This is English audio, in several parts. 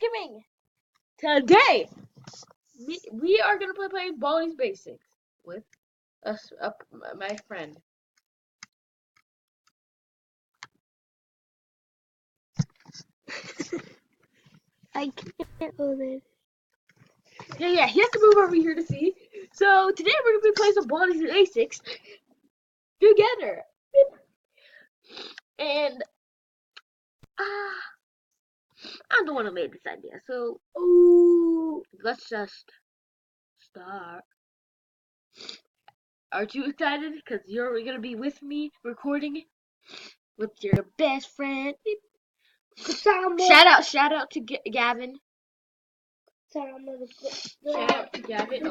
Thanksgiving. Today, we are gonna play playing Baldies Basics with us, my friend. I can't hold it. Yeah, he has to move over here to see. So today we're gonna be playing some Baldies Basics together, and I'm the one who made this idea. So let's just start. Aren't you excited? Because you're gonna be with me recording with your best friend. Shout out to Gavin. Shout out to Gavin.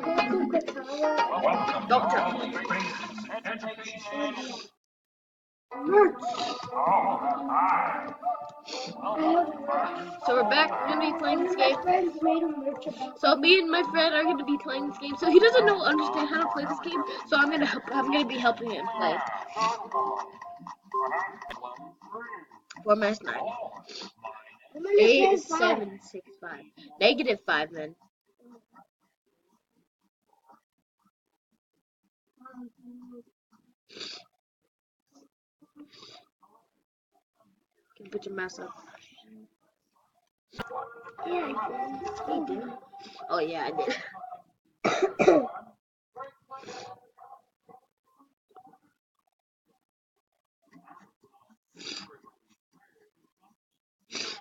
Don't tell me. So we're back. We're gonna be playing this game. So me and my friend are gonna be playing this game. So he doesn't understand how to play this game. So I'm gonna be helping him play. 4 minus 9. 8, 7, 6, 5. -5 then. Can you put your mouse up? Yeah, He did. Oh yeah, I did.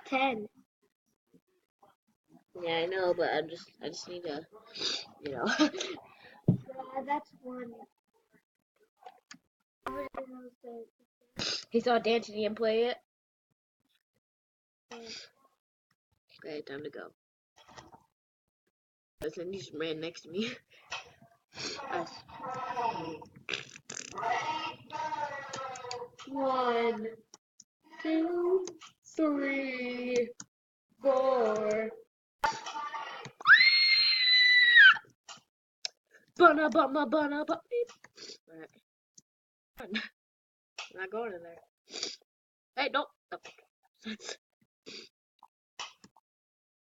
10. Yeah, I know, but I just need to, you know. That's 1. He saw D'Antoni and play it. Okay, time to go. Listen, he just ran next to me. Nice. 1, 2, 3, 4. Bunna. Alright. I'm not going in there. Hey, don't. Okay.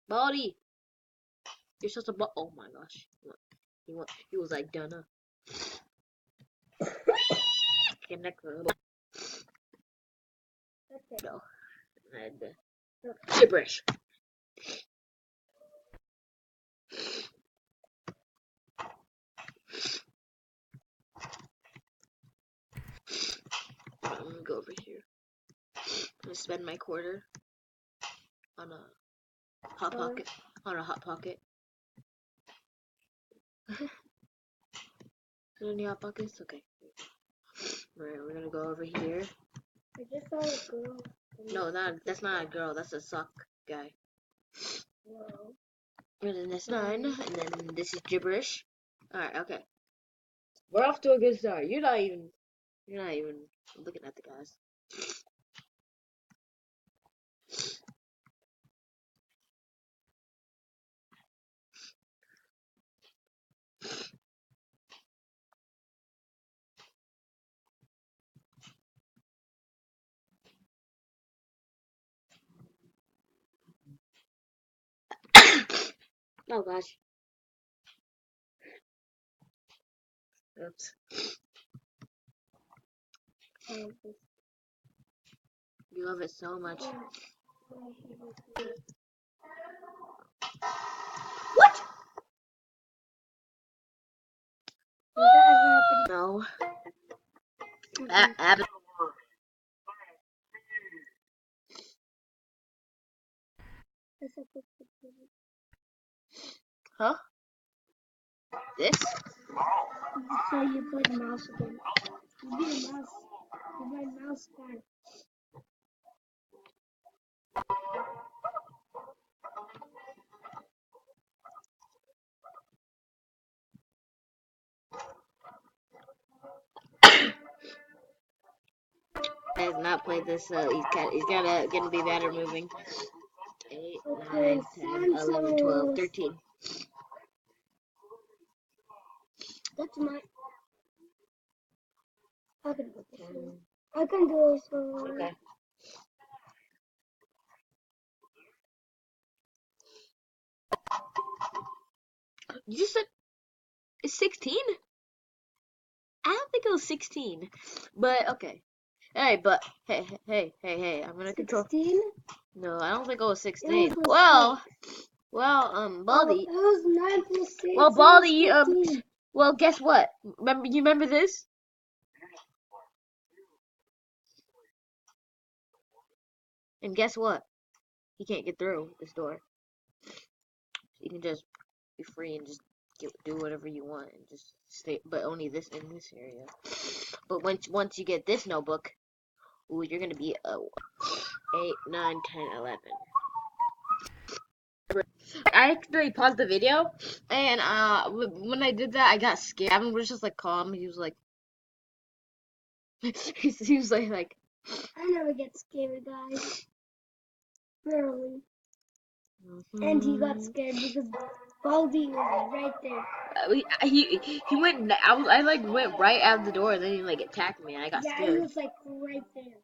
Baldy! You're such a oh my gosh. He was like, Dunna. Connect the no. I had the gibberish. I'm gonna go over here. I'm gonna spend my quarter on a hot pocket. Is there any hot pockets? Okay. Alright, we're gonna go over here. I just saw a girl. No, that's not a girl. That's a sock guy. Whoa. And then that's 9, and then this is gibberish. Alright, okay. We're off to a good start. You're not even looking at the guys. Oh gosh. Oops. You love it so much. What? Has that ever happened? No. Huh? This? So you played the mouse again. You beat a mouse. You played mouse guy. I have not played this, so he's gonna be better moving. 8, 9, 10, 11, 12, 13. That's my. I can do this one. I can do this one. Okay. You just said it's 16? I don't think it was 16. But okay. Hey, hey, I'm gonna control. 16? No, I don't think it was It 16. was Well, six. Baldy. Oh, it was 9 plus 6. Well, It Baldy, was 15. well, guess what? Remember this? And guess what? He can't get through this door. You can just be free and just do whatever you want and just stay, but only this in this area. But once you get this notebook, ooh, you're gonna be 8, 9, 10, 11. I actually paused the video, and when I did that, I got scared. Gavin was just like calm. He was like, he was like. I never get scared, guys. Rarely. And he got scared because Baldi was right there. He went. I like went right out the door, and then he like attacked me, and I got Yeah, scared. he was like right there.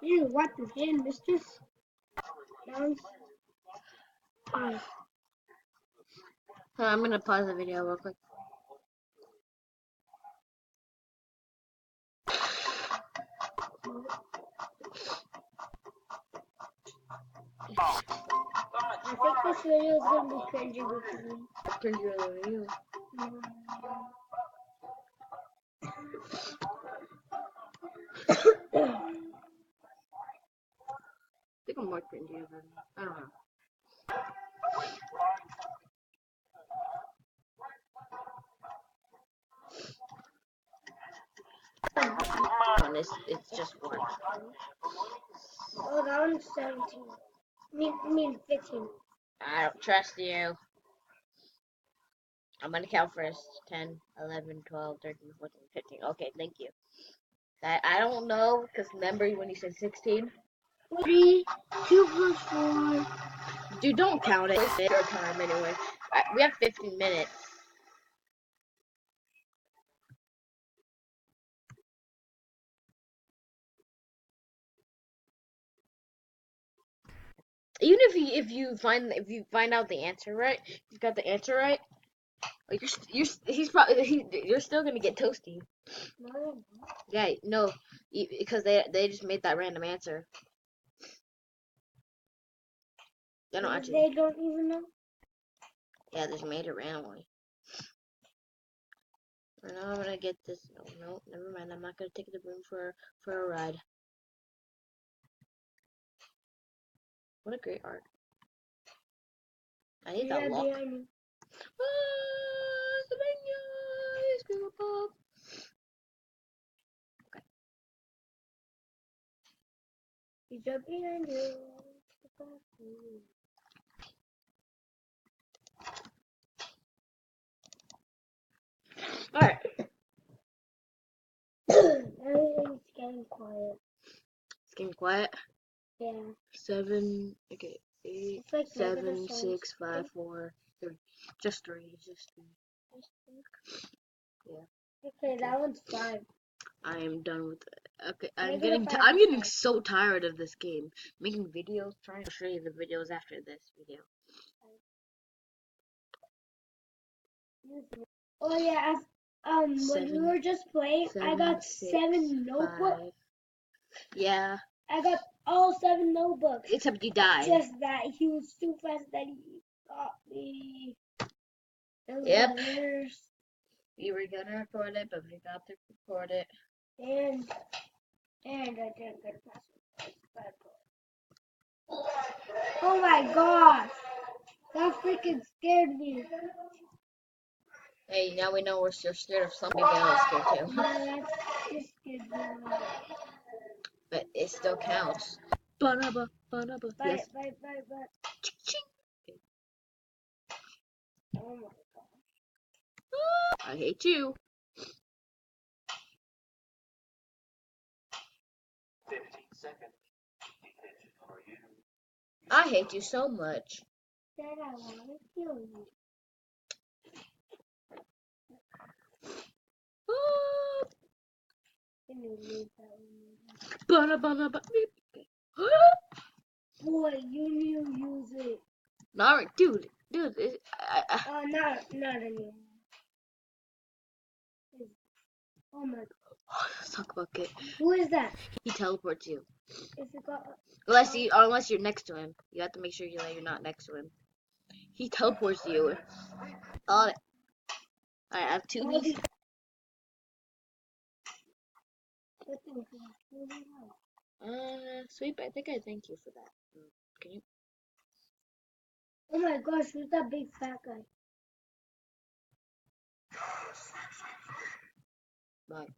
You what the hand, mistress? Down. Pause. I'm gonna pause the video real quick. I think this video is gonna be cringy because me. Cringier than you. I think I'm more cringier than I don't know. It's just one. Oh, that one's 17. I mean 15. I don't trust you. I'm gonna count first. 10, 11, 12, 13, 14, 15. Okay, thank you. I don't know, because remember when you said 16? 3, 2 plus 4. Dude, don't count it. It's your time anyway. We have 15 minutes. Even if you find out the answer right, if you got the answer right, like you're still gonna get toasty. No, Yeah, no, because they just made that random answer. They don't actually. they don't even know. Yeah, they just made it randomly. Now I'm gonna get this. No, never mind. I'm not gonna take the room for a ride. What a great art. I need that lock. Behind you. He's right behind you. Alright. Everything's getting quiet. It's getting quiet. Yeah. 7. Okay. 8. It's like 7, 6, 5, 4, 3. Just 3. Just 3. Yeah. Okay, that one's 5. I am done with it. Okay, I'm getting I'm getting so tired of this game. Making videos, trying to show you the videos after this video. Oh yeah, when we were just playing, I got 7 notebooks. 5. Yeah. I got all 7 notebooks. Except you died. Just that he was too fast that he got me. It was Yep. the worst. We were gonna record it, but we got to record it. And I didn't get a password. Oh my gosh! That freaking scared me. Hey, now we know we're so scared of something else scared too. Yeah, that scared me. But it still counts. Banaba, banaba. Yes. Bye. Ching. Oh my I hate you. 15 seconds. I hate you so much. Dad, I want to kill you. Can you leave that one? Banaba. Boy, you need to use it. Alright, dude. Dude, Not anymore. Oh my god. Suck bucket. Who is that? He teleports you. Is it got Unless you're next to him. You have to make sure you're not next to him. He teleports you. Alright, I have two all these. these? Sweep, I think I thank you for that. Can you? Oh my gosh, who's that big fat guy? Bye.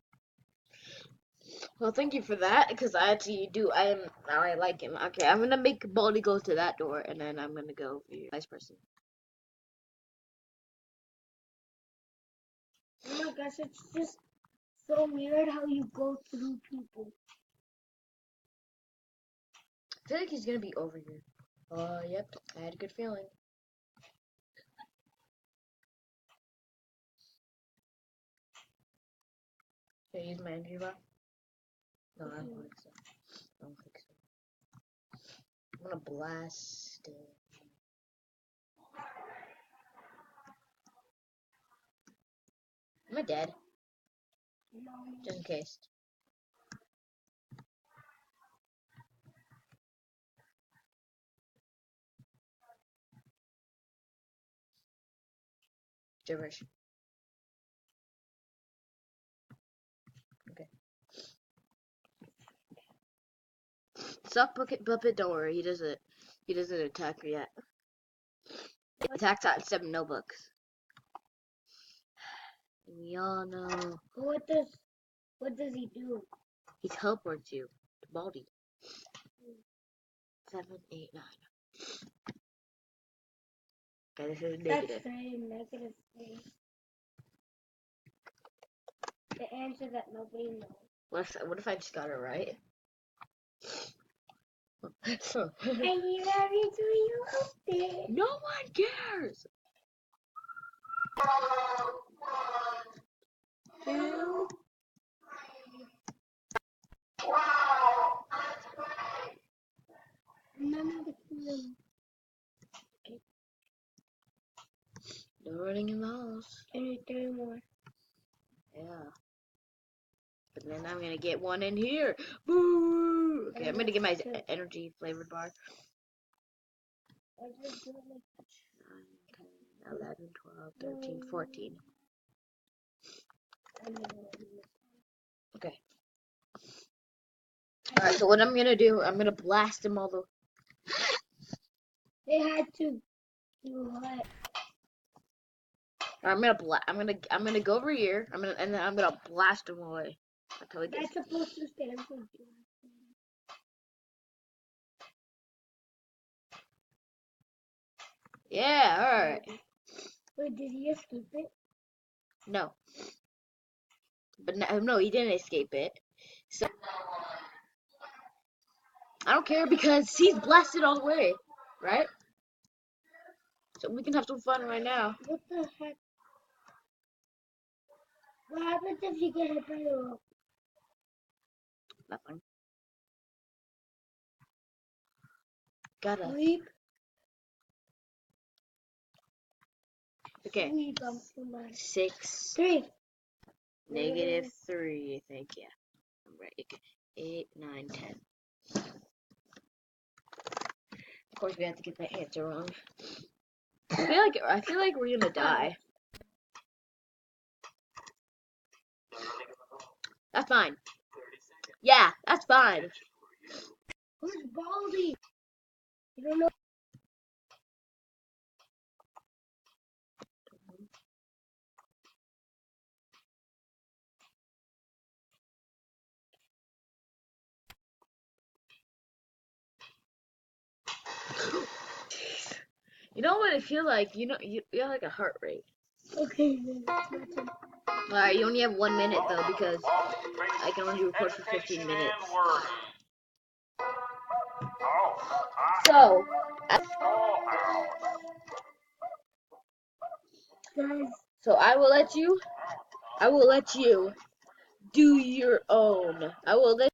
Well, thank you for that, because I actually do. Now I like him. Okay, I'm gonna make Baldy go to that door, and then I'm gonna go for your nice person. Oh my gosh, it's just so weird how you go through people. I feel like he's gonna be over here. Yep, I had a good feeling. Should I use my energy bar? No, I don't think so. I don't think so. I'm gonna blast it. Am I dead? No. Just in case. Gibberish. Okay. Stop Puppet, don't worry, he doesn't attack her yet. He attacks at 7 no books. We all know. What does he do? He teleports you to Baldy. 7, 8, 9. Okay, this is negative. That's very negative thing. The answer that nobody knows. What if I just got it right? So, And you ready to use it? no one cares. Two. None of the clues. No running in the house. I need 3 more. Yeah. But then I'm gonna get one in here. Boo! Okay, I'm gonna get my energy flavored bar. 9, 10, 11, 12, 13, 14. Okay. Alright, so what I'm gonna do, I'm gonna blast them all the... They had to do what? I'm gonna go over here. And then I'm gonna blast them away. Until it gets... That's supposed to stand for you. Yeah, alright. Wait, did he escape it? No. But no, he didn't escape it. So I don't care because he's blasted all the way, right? So we can have some fun right now. What the heck? What happens if you get hit by the rope? Nothing. Gotta. Sweep. Okay. Sweep, I'm too much. 6. 3. Negative 3, I think, yeah. I'm right. Okay. 8, 9, 10. Of course, we have to get the answer wrong. I feel like we're gonna die. That's fine. Yeah, that's fine. Who's Baldy? You don't know. You know what I feel like? You have like a heart rate. Okay, that's my turn. Alright, you only have 1 minute though because I can only record for 15 minutes. So, Guys, I will let you do your own. I will let